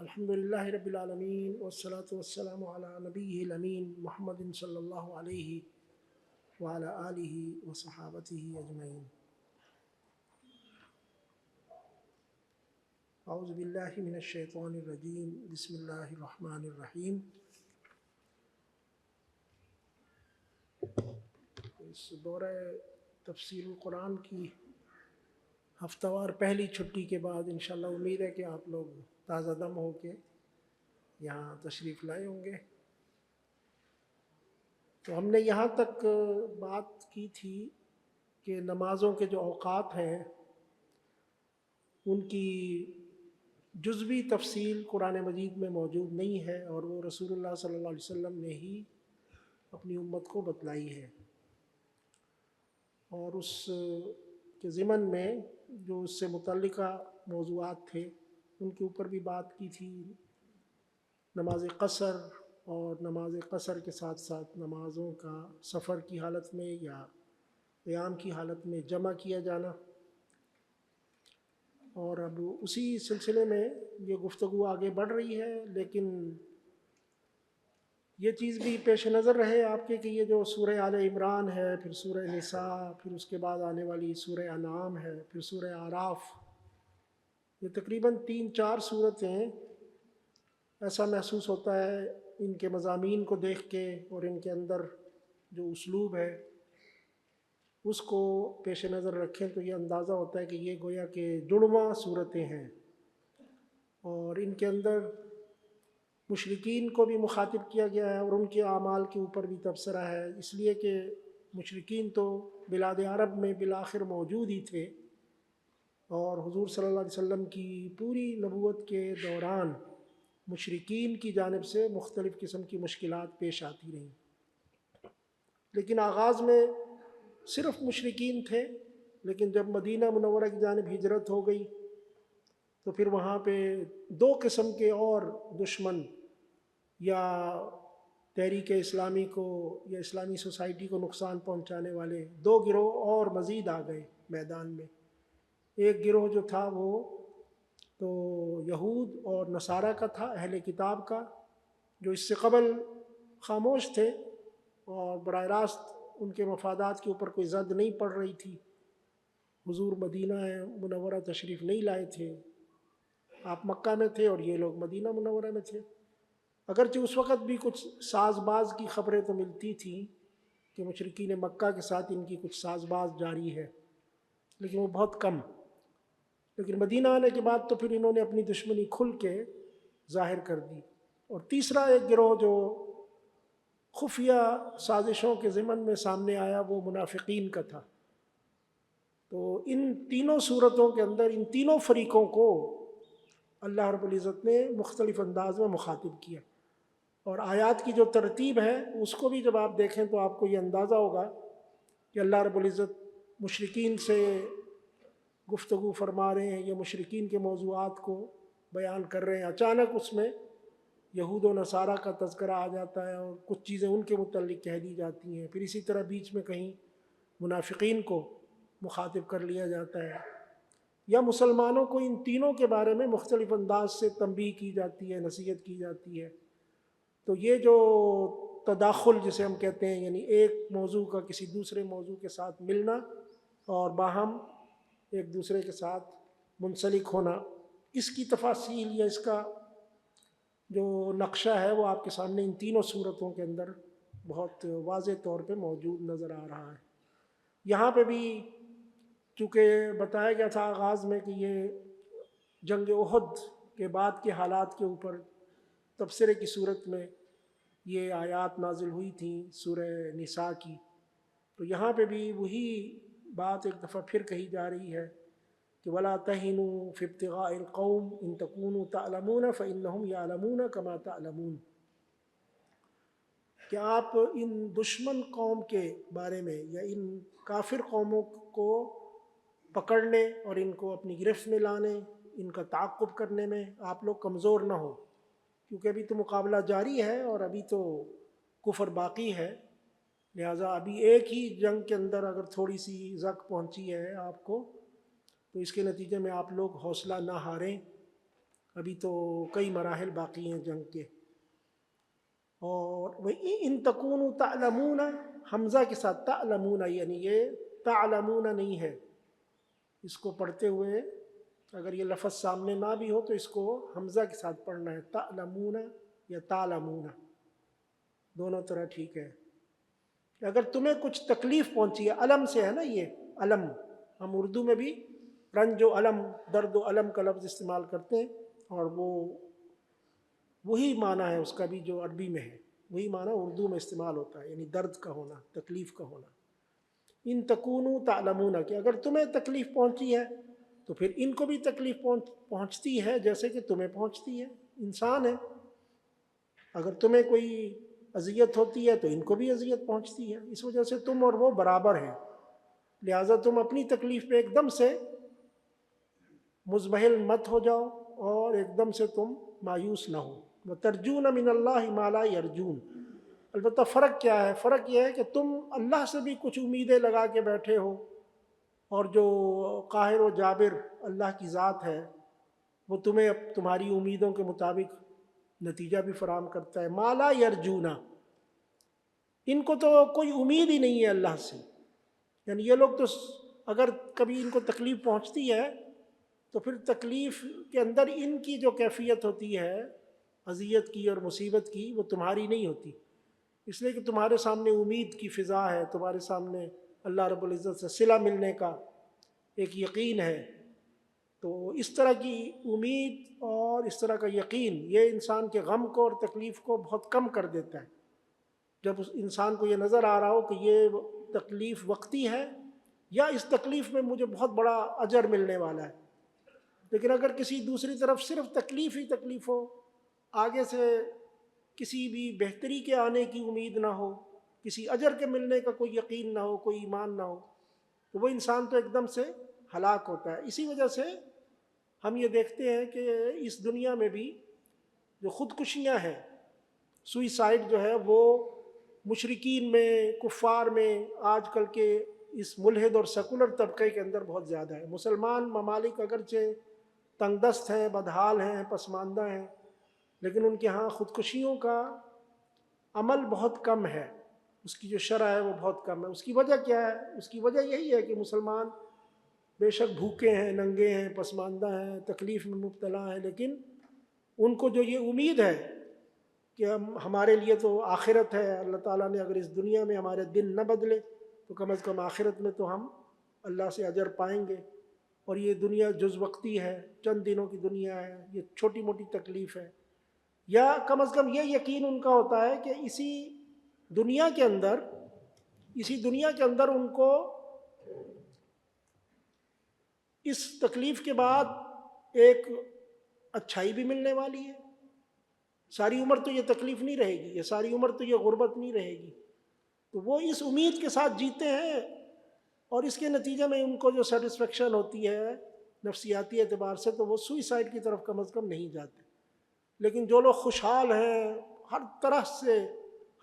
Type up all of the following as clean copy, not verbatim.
الحمد للہ رب العالمین والصلاة والسلام علی نبیہ الامین محمد صلی اللہ علیہ وعلی آلہ وصحابتہ اجمعین۔ اعوذ باللہ من الشیطان الرجیم، بسم اللہ الرحمن الرحیم۔ اس دورہ تفسیر القرآن کی ہفتہ وار پہلی چھٹی کے بعد انشاءاللہ امید ہے کہ آپ لوگ تازہ دم ہو کے یہاں تشریف لائے ہوں گے۔ تو ہم نے یہاں تک بات کی تھی کہ نمازوں کے جو اوقات ہیں ان کی جزوی تفصیل قرآن مجید میں موجود نہیں ہے، اور وہ رسول اللہ صلی اللہ علیہ وسلم نے ہی اپنی امت کو بتلائی ہے۔ اور اس کے ضمن میں جو اس سے متعلقہ موضوعات تھے ان کے اوپر بھی بات کی تھی، نماز قصر اور نماز قصر کے ساتھ ساتھ نمازوں کا سفر کی حالت میں یا قیام کی حالت میں جمع کیا جانا۔ اور اب اسی سلسلے میں یہ گفتگو آگے بڑھ رہی ہے، لیکن یہ چیز بھی پیش نظر رہے آپ کے کہ یہ جو سورہ آل عمران ہے، پھر سورہ نساء، پھر اس کے بعد آنے والی سورہ انعام ہے، پھر سورہ اعراف، یہ تقریباً 3-4 صورتیں ایسا محسوس ہوتا ہے ان کے مضامین کو دیکھ کے اور ان کے اندر جو اسلوب ہے اس کو پیش نظر رکھیں تو یہ اندازہ ہوتا ہے کہ یہ گویا کہ جڑواں صورتیں ہیں، اور ان کے اندر مشرکین کو بھی مخاطب کیا گیا ہے اور ان کے اعمال کے اوپر بھی تبصرہ ہے، اس لیے کہ مشرکین تو بلاد عرب میں بالآخر موجود ہی تھے، اور حضور صلی اللہ علیہ وسلم کی پوری نبوت کے دوران مشرکین کی جانب سے مختلف قسم کی مشکلات پیش آتی رہیں۔ لیکن آغاز میں صرف مشرکین تھے، لیکن جب مدینہ منورہ کی جانب ہجرت ہو گئی تو پھر وہاں پہ 2 قسم کے اور دشمن یا تحریک اسلامی کو یا اسلامی سوسائٹی کو نقصان پہنچانے والے 2 گروہ اور مزید آ گئے میدان میں۔ ایک گروہ جو تھا وہ تو یہود اور نصارہ کا تھا، اہل کتاب کا، جو اس سے قبل خاموش تھے اور براہ راست ان کے مفادات کے اوپر کوئی زد نہیں پڑ رہی تھی۔ حضور مدینہ منورہ تشریف نہیں لائے تھے، آپ مکہ میں تھے اور یہ لوگ مدینہ منورہ میں تھے۔ اگرچہ اس وقت بھی کچھ ساز باز کی خبریں تو ملتی تھیں کہ مشرکین مکہ کے ساتھ ان کی کچھ ساز باز جاری ہے، لیکن وہ بہت کم۔ لیکن مدینہ آنے کے بعد تو پھر انہوں نے اپنی دشمنی کھل کے ظاہر کر دی۔ اور تیسرا ایک گروہ جو خفیہ سازشوں کے ضمن میں سامنے آیا وہ منافقین کا تھا۔ تو ان تینوں صورتوں کے اندر ان تینوں فریقوں کو اللہ رب العزت نے مختلف انداز میں مخاطب کیا، اور آیات کی جو ترتیب ہے اس کو بھی جب آپ دیکھیں تو آپ کو یہ اندازہ ہوگا کہ اللہ رب العزت مشرکین سے گفتگو فرما رہے ہیں یا مشرکین کے موضوعات کو بیان کر رہے ہیں، اچانک اس میں یہود و نصارہ کا تذکرہ آ جاتا ہے اور کچھ چیزیں ان کے متعلق کہہ دی جاتی ہیں، پھر اسی طرح بیچ میں کہیں منافقین کو مخاطب کر لیا جاتا ہے، یا مسلمانوں کو ان تینوں کے بارے میں مختلف انداز سے تنبیہ کی جاتی ہے، نصیحت کی جاتی ہے۔ تو یہ جو تداخل جسے ہم کہتے ہیں، یعنی ایک موضوع کا کسی دوسرے موضوع کے ساتھ ملنا اور باہم ایک دوسرے کے ساتھ منسلک ہونا، اس کی تفاصیل یا اس کا جو نقشہ ہے وہ آپ کے سامنے ان تینوں صورتوں کے اندر بہت واضح طور پہ موجود نظر آ رہا ہے۔ یہاں پہ بھی چونکہ بتایا گیا تھا آغاز میں کہ یہ جنگ احد کے بعد کے حالات کے اوپر تبصرے کی صورت میں یہ آیات نازل ہوئی تھیں سورہ نساء کی، تو یہاں پہ بھی وہی بات ایک دفعہ پھر کہی جا رہی ہے کہ وَلَا تَهِنُوا فِي ابْتِغَاءِ الْقَوْمِ إِن تَكُونُوا تَعْلَمُونَ فَإِنَّهُمْ يَعْلَمُونَ كَمَا تَعْلَمُونَ، کہ آپ ان دشمن قوم کے بارے میں یا ان کافر قوموں کو پکڑنے اور ان کو اپنی گرفت میں لانے، ان کا تعاقب کرنے میں آپ لوگ کمزور نہ ہو، کیونکہ ابھی تو مقابلہ جاری ہے اور ابھی تو کفر باقی ہے، لہٰذا ابھی ایک ہی جنگ کے اندر اگر تھوڑی سی زک پہنچی ہے آپ کو تو اس کے نتیجے میں آپ لوگ حوصلہ نہ ہاریں، ابھی تو کئی مراحل باقی ہیں جنگ کے. اور ان تکونوا تعلمون حمزہ کے ساتھ تعلمون، یعنی یہ تعلمون نہیں ہے، اس کو پڑھتے ہوئے اگر یہ لفظ سامنے نہ بھی ہو تو اس کو حمزہ کے ساتھ پڑھنا ہے، تعلمون یا تعلمون، دونوں طرح ٹھیک ہے. اگر تمہیں کچھ تکلیف پہنچی ہے، علم سے ہے نا یہ علم، ہم اردو میں بھی رنج و علم، درد و علم کا لفظ استعمال کرتے ہیں، اور وہی معنی ہے اس کا بھی جو عربی میں ہے، وہی معنی اردو میں استعمال ہوتا ہے، یعنی درد کا ہونا، تکلیف کا ہونا. ان تکونوا تعلمون، کہ اگر تمہیں تکلیف پہنچی ہے تو پھر ان کو بھی تکلیف پہنچتی ہے جیسے کہ تمہیں پہنچتی ہے، انسان ہے. اگر تمہیں کوئی اذیت ہوتی ہے تو ان کو بھی اذیت پہنچتی ہے، اس وجہ سے تم اور وہ برابر ہیں. لہٰذا تم اپنی تکلیف پہ ایک دم سے مضمحل مت ہو جاؤ اور ایک دم سے تم مایوس نہ ہو. وَتَرْجُونَ مِنَ اللَّهِ مَا لَا يَرْجُونَ، البتہ فرق کیا ہے؟ فرق یہ ہے کہ تم اللہ سے بھی کچھ امیدیں لگا کے بیٹھے ہو، اور جو قاہر و جابر اللہ کی ذات ہے وہ تمہیں تمہاری امیدوں کے مطابق نتیجہ بھی فراہم کرتا ہے. مَا لَا يَرْجُونَ، ان کو تو کوئی امید ہی نہیں ہے اللہ سے. یعنی یہ لوگ تو اگر کبھی ان کو تکلیف پہنچتی ہے تو پھر تکلیف کے اندر ان کی جو کیفیت ہوتی ہے اذیت کی اور مصیبت کی، وہ تمہاری نہیں ہوتی، اس لیے کہ تمہارے سامنے امید کی فضا ہے، تمہارے سامنے اللہ رب العزت سے صلہ ملنے کا ایک یقین ہے. تو اس طرح کی امید اور اس طرح کا یقین یہ انسان کے غم کو اور تکلیف کو بہت کم کر دیتا ہے. جب اس انسان کو یہ نظر آ رہا ہو کہ یہ تکلیف وقتی ہے یا اس تکلیف میں مجھے بہت بڑا اجر ملنے والا ہے. لیکن اگر کسی دوسری طرف صرف تکلیف ہی تکلیف ہو، آگے سے کسی بھی بہتری کے آنے کی امید نہ ہو، کسی اجر کے ملنے کا کوئی یقین نہ ہو، کوئی ایمان نہ ہو، تو وہ انسان تو ایک دم سے ہلاک ہوتا ہے. اسی وجہ سے ہم یہ دیکھتے ہیں کہ اس دنیا میں بھی جو خودکشیاں ہیں، سوئیسائڈ جو ہے، وہ مشرکین میں، کفار میں، آج کل کے اس ملحد اور سیکولر طبقے کے اندر بہت زیادہ ہے. مسلمان ممالک اگرچہ تنگ دست ہیں، بدحال ہیں، پسماندہ ہیں، لیکن ان کے ہاں خودکشیوں کا عمل بہت کم ہے، اس کی جو شرح ہے وہ بہت کم ہے. اس کی وجہ کیا ہے؟ اس کی وجہ یہی ہے کہ مسلمان بے شک بھوکے ہیں، ننگے ہیں، پسماندہ ہیں، تکلیف میں مبتلا ہیں، لیکن ان کو جو یہ امید ہے کہ ہمارے لیے تو آخرت ہے، اللہ تعالیٰ نے اگر اس دنیا میں ہمارے دل نہ بدلے تو کم از کم آخرت میں تو ہم اللہ سے اجر پائیں گے، اور یہ دنیا جز وقتی ہے، چند دنوں کی دنیا ہے، یہ چھوٹی موٹی تکلیف ہے. یا کم از کم یہ یقین ان کا ہوتا ہے کہ اسی دنیا کے اندر ان کو اس تکلیف کے بعد ایک اچھائی بھی ملنے والی ہے. ساری عمر تو یہ تکلیف نہیں رہے گی، یہ ساری عمر تو یہ غربت نہیں رہے گی. تو وہ اس امید کے ساتھ جیتے ہیں، اور اس کے نتیجے میں ان کو جو سیٹسفیکشن ہوتی ہے نفسیاتی اعتبار سے، تو وہ سوئیسائڈ کی طرف کم از کم نہیں جاتے. لیکن جو لوگ خوشحال ہیں، ہر طرح سے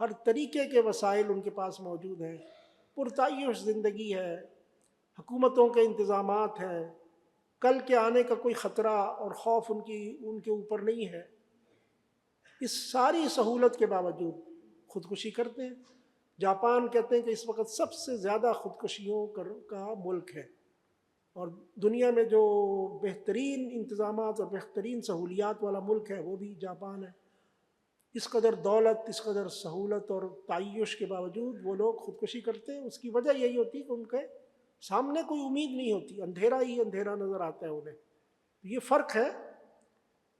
ہر طریقے کے وسائل ان کے پاس موجود ہیں، پرتعیش زندگی ہے، حکومتوں کے انتظامات ہیں، کل کے آنے کا کوئی خطرہ اور خوف ان کے اوپر نہیں ہے، اس ساری سہولت کے باوجود خودکشی کرتے ہیں. جاپان کہتے ہیں کہ اس وقت سب سے زیادہ خودکشیوں کا ملک ہے، اور دنیا میں جو بہترین انتظامات اور بہترین سہولیات والا ملک ہے وہ بھی جاپان ہے. اس قدر دولت، اس قدر سہولت اور تعیش کے باوجود وہ لوگ خودکشی کرتے ہیں. اس کی وجہ یہی ہوتی ہے کہ ان کے سامنے کوئی امید نہیں ہوتی، اندھیرا ہی اندھیرا نظر آتا ہے انہیں. یہ فرق ہے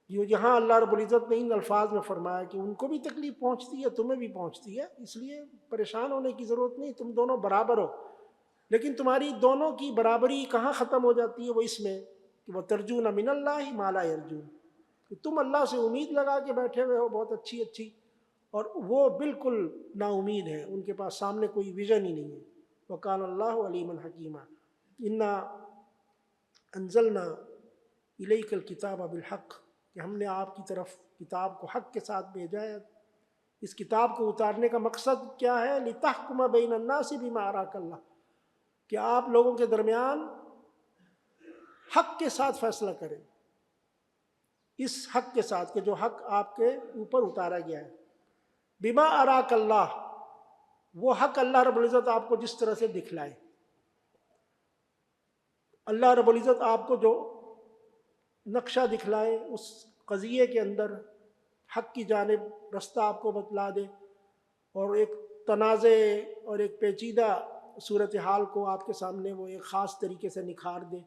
جو یہاں اللہ رب العزت نے ان الفاظ میں فرمایا کہ ان کو بھی تکلیف پہنچتی ہے، تمہیں بھی پہنچتی ہے، اس لیے پریشان ہونے کی ضرورت نہیں، تم دونوں برابر ہو. لیکن تمہاری دونوں کی برابری کہاں ختم ہو جاتی ہے؟ وہ اس میں کہ وَتَرْجُونَ مِنَ اللَّهِ مَا لَا يَرْجُونَ، کہ تم اللہ سے امید لگا کے بیٹھے ہوئے ہو بہت اچھی، اور وہ بالکل نا امید ہیں، ان کے پاس سامنے کوئی ویژن ہی نہیں ہے. وَقَالَ اللَّهُ عَلِيمًا حَكِيمًا إِنَّا أَنزَلْنَا إِلَيْكَ الْكِتَابَ بِالْحَقِّ، کہ ہم نے آپ کی طرف کتاب کو حق کے ساتھ بھیجا ہے. اس کتاب کو اتارنے کا مقصد کیا ہے؟ لِتَحْكُمَ بَيْنَ النَّاسِ بِمَا أَرَاكَ اللَّهُ، کہ آپ لوگوں کے درمیان حق کے ساتھ فیصلہ کریں. اس حق کے ساتھ کہ جو حق آپ کے اوپر اتارا گیا ہے. بما اراک اللہ، وہ حق اللہ رب العزت آپ کو جس طرح سے دکھلائے. اللہ رب العزت آپ کو جو نقشہ دکھلائے اس قضیے کے اندر حق کی جانب رستہ آپ کو بتلا دے، اور ایک تنازع اور ایک پیچیدہ صورتحال کو آپ کے سامنے وہ ایک خاص طریقے سے نکھار دے،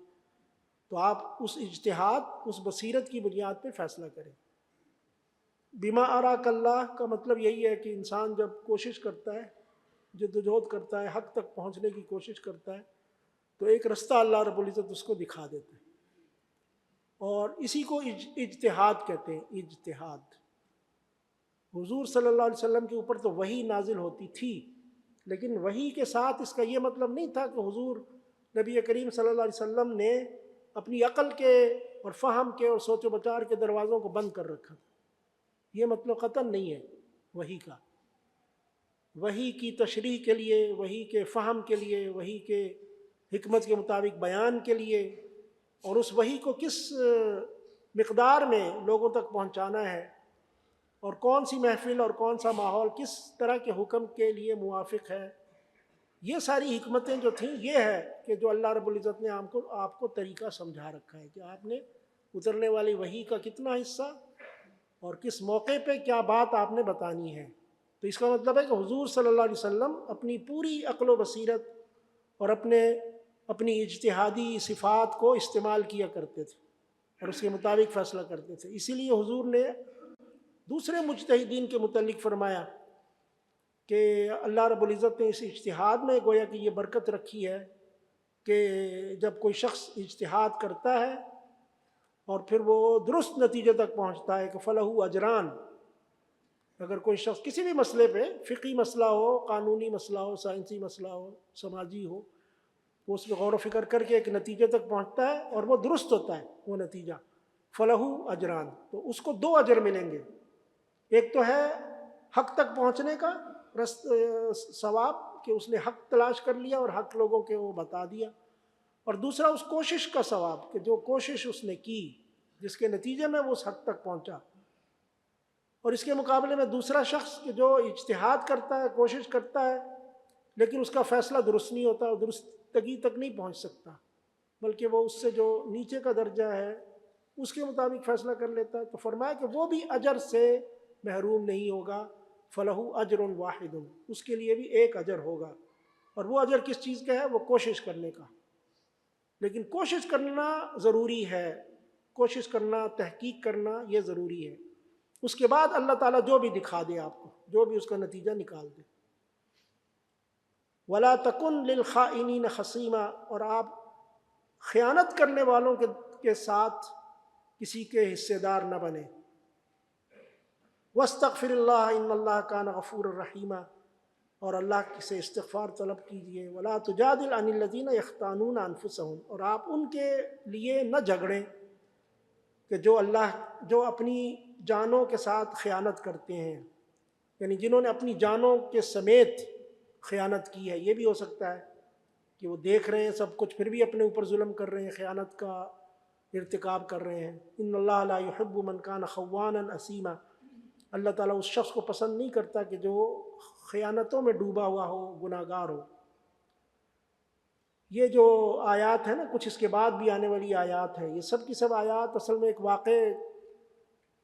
تو آپ اس اجتہاد، اس بصیرت کی بنیاد پہ فیصلہ کریں. بما اراک اللہ کا مطلب یہی ہے کہ انسان جب کوشش کرتا ہے، جدوجہد کرتا ہے، حق تک پہنچنے کی کوشش کرتا ہے، تو ایک رستہ اللہ رب العزت اس کو دکھا دیتا ہے، اور اسی کو اجتہاد کہتے ہیں. اجتہاد. حضور صلی اللہ علیہ وسلم کے اوپر تو وحی نازل ہوتی تھی، لیکن وحی کے ساتھ اس کا یہ مطلب نہیں تھا کہ حضور نبی کریم صلی اللہ علیہ وسلم نے اپنی عقل کے اور فہم کے اور سوچ و بچار کے دروازوں کو بند کر رکھا. یہ مطلب قطعاً نہیں ہے وحی کا. وحی کی تشریح کے لیے، وحی کے فہم کے لیے، وحی کے حکمت کے مطابق بیان کے لیے، اور اس وحی کو کس مقدار میں لوگوں تک پہنچانا ہے، اور کون سی محفل اور کون سا ماحول کس طرح کے حکم کے لیے موافق ہے، یہ ساری حکمتیں جو تھیں، یہ ہے کہ جو اللہ رب العزت نے آپ کو طریقہ سمجھا رکھا ہے کہ آپ نے اترنے والی وحی کا کتنا حصہ اور کس موقع پہ کیا بات آپ نے بتانی ہے. تو اس کا مطلب ہے کہ حضور صلی اللہ علیہ وسلم اپنی پوری عقل و بصیرت اور اپنی اجتہادی صفات کو استعمال کیا کرتے تھے اور اس کے مطابق فیصلہ کرتے تھے. اسی لیے حضور نے دوسرے مجتہدین کے متعلق فرمایا کہ اللہ رب العزت نے اس اجتہاد میں گویا کہ یہ برکت رکھی ہے کہ جب کوئی شخص اجتہاد کرتا ہے اور پھر وہ درست نتیجے تک پہنچتا ہے کہ فلہ اجران. اگر کوئی شخص کسی بھی مسئلے پہ، فقہی مسئلہ ہو، قانونی مسئلہ ہو، سائنسی مسئلہ ہو، سماجی ہو، وہ اس پہ غور و فکر کر کے ایک نتیجے تک پہنچتا ہے اور وہ درست ہوتا ہے وہ نتیجہ، فلہ اجران، تو اس کو 2 اجر ملیں گے. ایک تو ہے حق تک پہنچنے کا ثواب کہ اس نے حق تلاش کر لیا اور حق لوگوں کے وہ بتا دیا، اور دوسرا اس کوشش کا ثواب کہ جو کوشش اس نے کی جس کے نتیجے میں وہ اس حق تک پہنچا. اور اس کے مقابلے میں دوسرا شخص کہ جو اجتہاد کرتا ہے، کوشش کرتا ہے، لیکن اس کا فیصلہ درست نہیں ہوتا، اور درستگی تک نہیں پہنچ سکتا، بلکہ وہ اس سے جو نیچے کا درجہ ہے اس کے مطابق فیصلہ کر لیتا ہے. تو فرمایا کہ وہ بھی اجر سے محروم نہیں ہوگا. فلہ اجر واحد، اس کے لیے بھی ایک اجر ہوگا. اور وہ اجر کس چیز کا ہے؟ وہ کوشش کرنے کا. لیکن کوشش کرنا ضروری ہے، کوشش کرنا، تحقیق کرنا یہ ضروری ہے. اس کے بعد اللہ تعالیٰ جو بھی دکھا دے آپ کو، جو بھی اس کا نتیجہ نکال دے. وَلَا تَكُنْ لِلْخَائِنِينَ خَصِيمًا، اور آپ خیانت کرنے والوں کے ساتھ کسی کے حصے دار نہ بنیں. وَاسْتَغْفِرِ اللَّهَ إِنَّ اللَّهَ كَانَ غَفُورًا رَحِيمًا، اور اللہ سے استغفار طلب کیجیے. وَلَا تُجَادِلْ عَنِ الَّذِينَ يَخْتَانُونَ أَنفُسَهُمْ، اور آپ ان کے لیے نہ جھگڑیں کہ جو اپنی جانوں کے ساتھ خیانت کرتے ہیں، یعنی جنہوں نے اپنی جانوں کے سمیت خیانت کی ہے. یہ بھی ہو سکتا ہے کہ وہ دیکھ رہے ہیں سب کچھ، پھر بھی اپنے اوپر ظلم کر رہے ہیں، خیانت کا ارتکاب کر رہے ہیں. ان اللہ لا يحب من كان خوانا اثیما، اللہ تعالیٰ اس شخص کو پسند نہیں کرتا کہ جو خیانتوں میں ڈوبا ہوا ہو، گناہ گار ہو. یہ جو آیات ہیں نا، کچھ اس کے بعد بھی آنے والی آیات ہیں، یہ سب کی سب آیات اصل میں ایک واقعے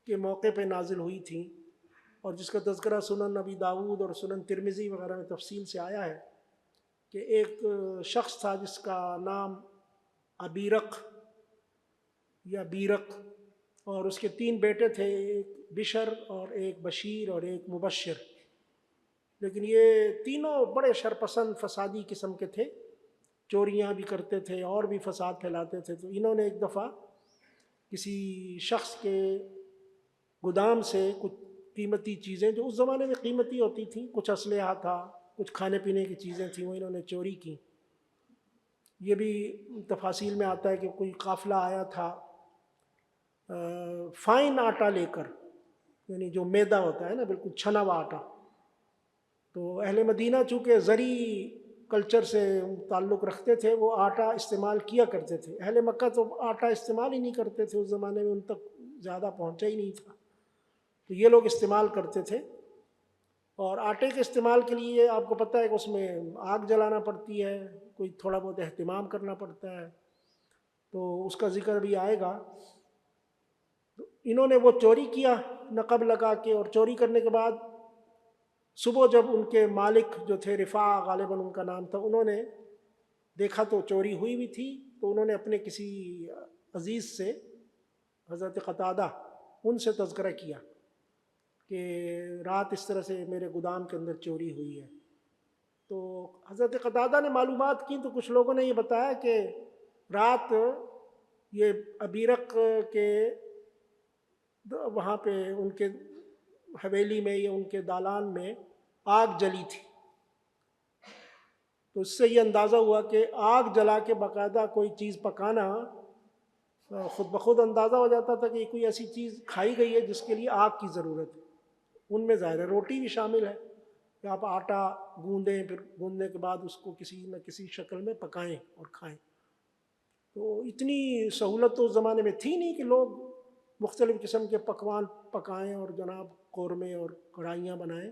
کے موقع پہ نازل ہوئی تھیں، اور جس کا تذکرہ سنن نبی داود اور سنن ترمذی وغیرہ میں تفصیل سے آیا ہے کہ ایک شخص تھا جس کا نام ابیرق یا بیرق، اور اس کے 3 بیٹے تھے، ایک بشر اور ایک بشیر اور ایک مبشر. لیکن یہ تینوں بڑے شرپسند فسادی قسم کے تھے، چوریاں بھی کرتے تھے اور بھی فساد پھیلاتے تھے. تو انہوں نے ایک دفعہ کسی شخص کے گودام سے کچھ قیمتی چیزیں، جو اس زمانے میں قیمتی ہوتی تھیں، کچھ اسلحہ تھا، کچھ کھانے پینے کی چیزیں تھیں، وہ انہوں نے چوری کی. یہ بھی تفاصیل میں آتا ہے کہ کوئی قافلہ آیا تھا فائن آٹا لے کر، یعنی جو میدا ہوتا ہے نا، بالکل چھنا ہوا آٹا. تو اہل مدینہ چونکہ زرعی کلچر سے تعلق رکھتے تھے، وہ آٹا استعمال کیا کرتے تھے. اہل مکہ تو آٹا استعمال ہی نہیں کرتے تھے اس زمانے میں، ان تک زیادہ پہنچا ہی نہیں تھا، تو یہ لوگ استعمال کرتے تھے۔ اور آٹے کے استعمال کے لیے آپ کو پتہ ہے کہ اس میں آگ جلانا پڑتی ہے، کوئی تھوڑا بہت اہتمام کرنا پڑتا ہے، تو اس کا ذکر بھی آئے گا۔ تو انہوں نے وہ چوری کیا نقب لگا کے، اور چوری کرنے کے بعد صبح جب ان کے مالک جو تھے رفاع غالباً ان کا نام تھا، انہوں نے دیکھا تو چوری ہوئی بھی تھی، تو انہوں نے اپنے کسی عزیز سے، حضرت قتادہ، ان سے تذکرہ کیا کہ رات اس طرح سے میرے گودام کے اندر چوری ہوئی ہے۔ تو حضرت قتادہ نے معلومات کی تو کچھ لوگوں نے یہ بتایا کہ رات یہ ابیرق کے وہاں پہ ان کے حویلی میں یا ان کے دالان میں آگ جلی تھی، تو اس سے یہ اندازہ ہوا کہ آگ جلا کے باقاعدہ کوئی چیز پکانا، خود بخود اندازہ ہو جاتا تھا کہ یہ کوئی ایسی چیز کھائی گئی ہے جس کے لیے آگ کی ضرورت ہے۔ ان میں ظاہر ہے روٹی بھی شامل ہے کہ آپ آٹا گوندیں، پھر گوندنے کے بعد اس کو کسی نہ کسی شکل میں پکائیں اور کھائیں۔ تو اتنی سہولت تو اس زمانے میں تھی نہیں کہ لوگ مختلف قسم کے پکوان پکائیں اور جناب قورمے اور کڑھائیاں بنائیں،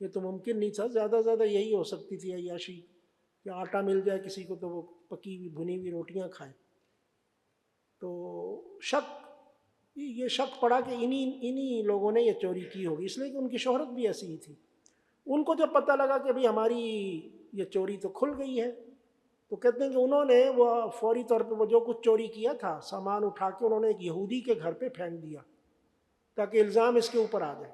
یہ تو ممکن نہیں تھا۔ زیادہ سے زیادہ یہی ہو سکتی تھی عیاشی کہ آٹا مل جائے کسی کو تو وہ پکی ہوئی بھنی ہوئی روٹیاں کھائیں۔ تو یہ شک پڑا کہ انہی لوگوں نے یہ چوری کی ہوگی، اس لیے کہ ان کی شہرت بھی ایسی ہی تھی۔ ان کو جب پتہ لگا کہ بھئی ہماری یہ چوری تو کھل گئی ہے، تو کہتے ہیں کہ انہوں نے وہ فوری طور پہ وہ جو کچھ چوری کیا تھا سامان اٹھا کے انہوں نے ایک یہودی کے گھر پہ پھینک دیا تاکہ الزام اس کے اوپر آ جائے۔